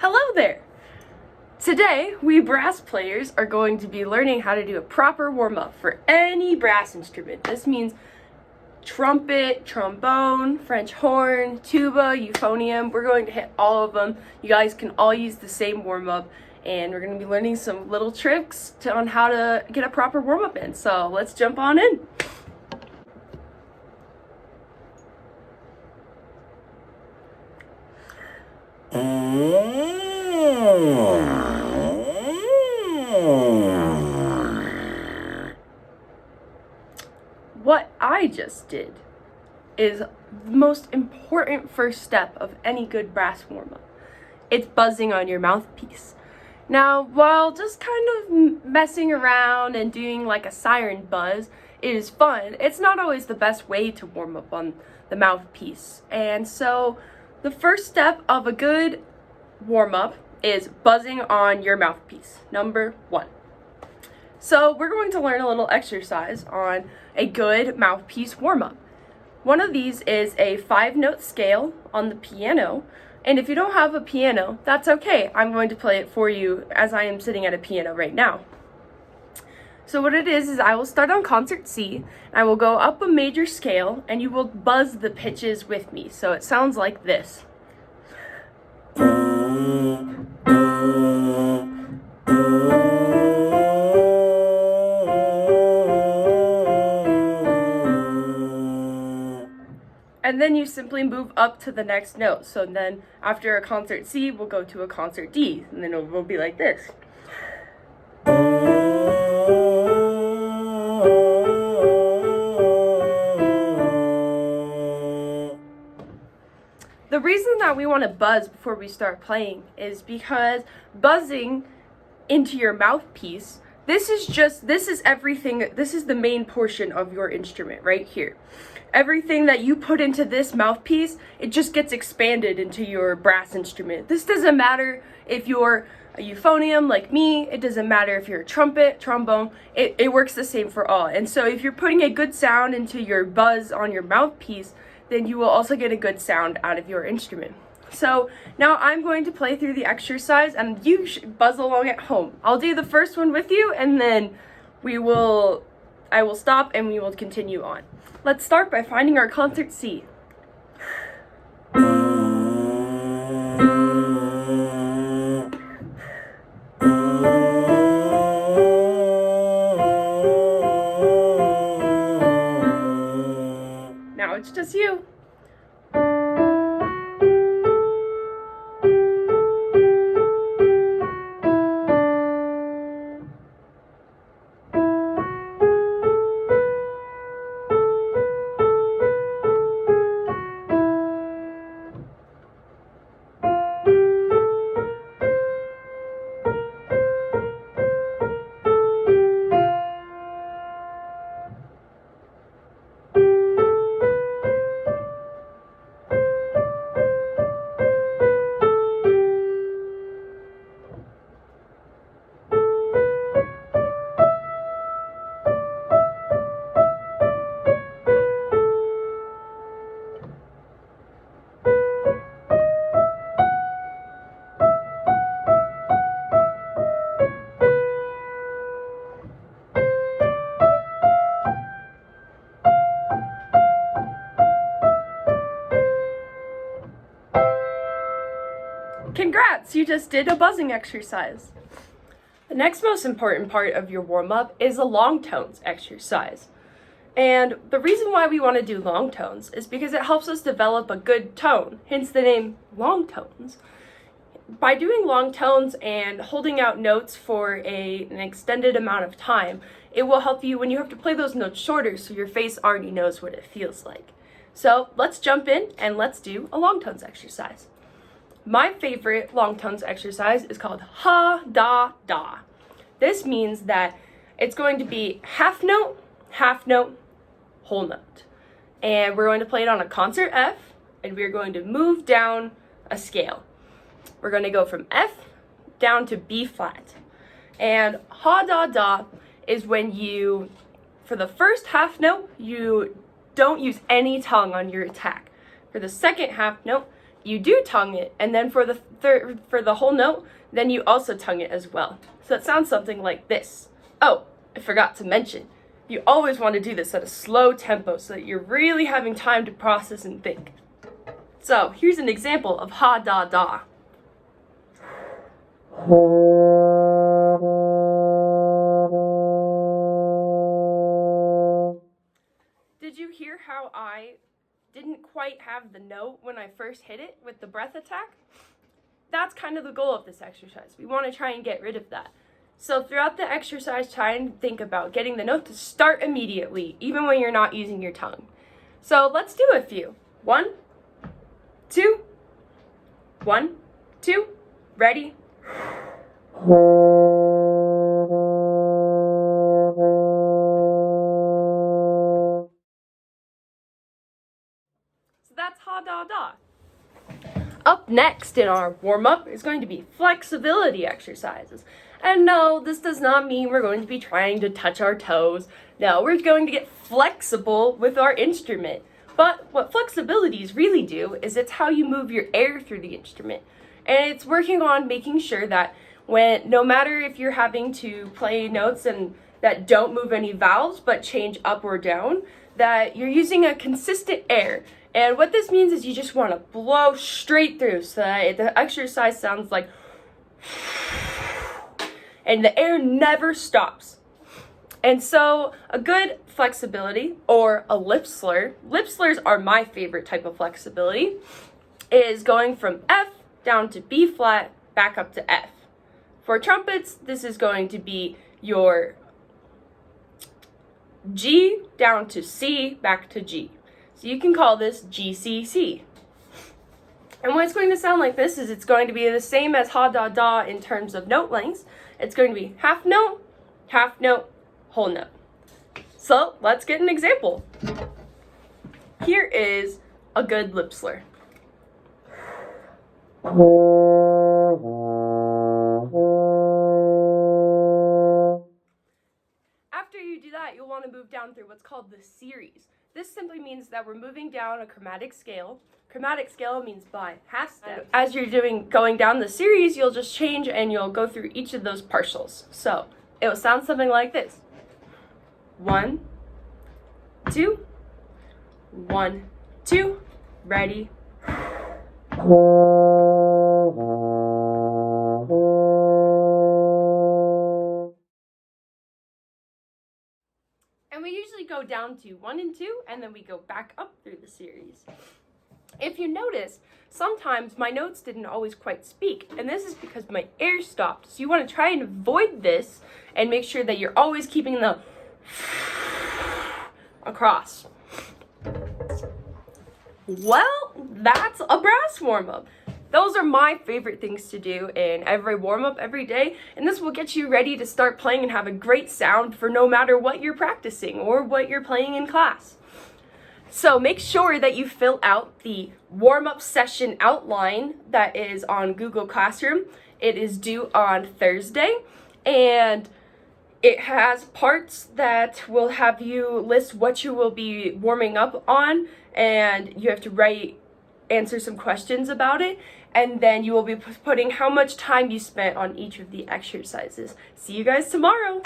Hello there! Today, we brass players are going to be learning how to do a proper warm-up for any brass instrument. This means trumpet, trombone, French horn, tuba, euphonium. We're going to hit all of them. You guys can all use the same warm-up, and we're going to be learning some little tricks on how to get a proper warm-up in. So let's jump on in. What I just did is the most important first step of any good brass warm-up. It's buzzing on your mouthpiece. Now, while just kind of messing around and doing like a siren buzz is fun, it's not always the best way to warm up on the mouthpiece. And so the first step of a good warm-up is buzzing on your mouthpiece. Number 1. So we're going to learn a little exercise on a good mouthpiece warm-up. One of these is a 5-note scale on the piano, and if you don't have a piano, that's okay. I'm going to play it for you as I am sitting at a piano right now. So what it is I will start on concert C, and I will go up a major scale, and you will buzz the pitches with me. So it sounds like this. And then you simply move up to the next note. So then after a concert C, we'll go to a concert D, and then it will be like this. The reason that we want to buzz before we start playing is because buzzing into your mouthpiece, this is everything, this is the main portion of your instrument right here. Everything that you put into this mouthpiece, it just gets expanded into your brass instrument. This doesn't matter if you're a euphonium like me, it doesn't matter if you're a trumpet, trombone, it works the same for all. And so if you're putting a good sound into your buzz on your mouthpiece, then you will also get a good sound out of your instrument. So now I'm going to play through the exercise, and you should buzz along at home. I'll do the first one with you, and then I will stop and we will continue on. Let's start by finding our concert C. Now it's just you. Congrats, you just did a buzzing exercise. The next most important part of your warm-up is a long tones exercise. And the reason why we want to do long tones is because it helps us develop a good tone, hence the name long tones. By doing long tones and holding out notes for an extended amount of time, it will help you when you have to play those notes shorter so your face already knows what it feels like. So let's jump in and let's do a long tones exercise. My favorite long tones exercise is called ha, da, da. This means that it's going to be half note, whole note. And we're going to play it on a concert F, and we're going to move down a scale. We're going to go from F down to B flat. And ha, da, da is when you, for the first half note, you don't use any tongue on your attack. For the second half note, you do tongue it, and then for the whole note, then you also tongue it as well. So it sounds something like this. Oh, I forgot to mention, you always want to do this at a slow tempo so that you're really having time to process and think. So here's an example of ha da da. Did you hear how I didn't quite have the note when I first hit it with the breath attack? That's kind of the goal of this exercise. We want to try and get rid of that. So throughout the exercise, try and think about getting the note to start immediately, even when you're not using your tongue. So let's do a few. 1, 2, 1, 2, ready? So that's ha da da. Up next in our warm-up is going to be flexibility exercises. And no, this does not mean we're going to be trying to touch our toes. No, we're going to get flexible with our instrument. But what flexibilities really do is it's how you move your air through the instrument. And it's working on making sure that no matter if you're having to play notes and that don't move any valves but change up or down, that you're using a consistent air. And what this means is you just want to blow straight through so that the exercise sounds like, and the air never stops. And so a good flexibility or a lip slur, lip slurs are my favorite type of flexibility, is going from F down to B flat, back up to F. For trumpets, this is going to be your G down to C, back to G. So you can call this GCC. And what it's going to sound like this is it's going to be the same as ha da da in terms of note lengths. It's going to be half note, whole note. So let's get an example. Here is a good lip slur. After you do that, you'll want to move down through what's called the series. This simply means that we're moving down a chromatic scale. Chromatic scale means by half steps. As you're going down the series, you'll just change and you'll go through each of those partials. So it will sound something like this. 1, 2, 1, 2, ready. And we usually go down to 1 and 2, and then we go back up through the series. If you notice, sometimes my notes didn't always quite speak, and this is because my air stopped. So you want to try and avoid this and make sure that you're always keeping the across. Well, that's a brass warm-up. Those are my favorite things to do in every warm-up every day, and this will get you ready to start playing and have a great sound for no matter what you're practicing or what you're playing in class. So make sure that you fill out the warm-up session outline that is on Google Classroom. It is due on Thursday, and it has parts that will have you list what you will be warming up on, and you have to answer some questions about it, and then you will be putting how much time you spent on each of the exercises. See you guys tomorrow!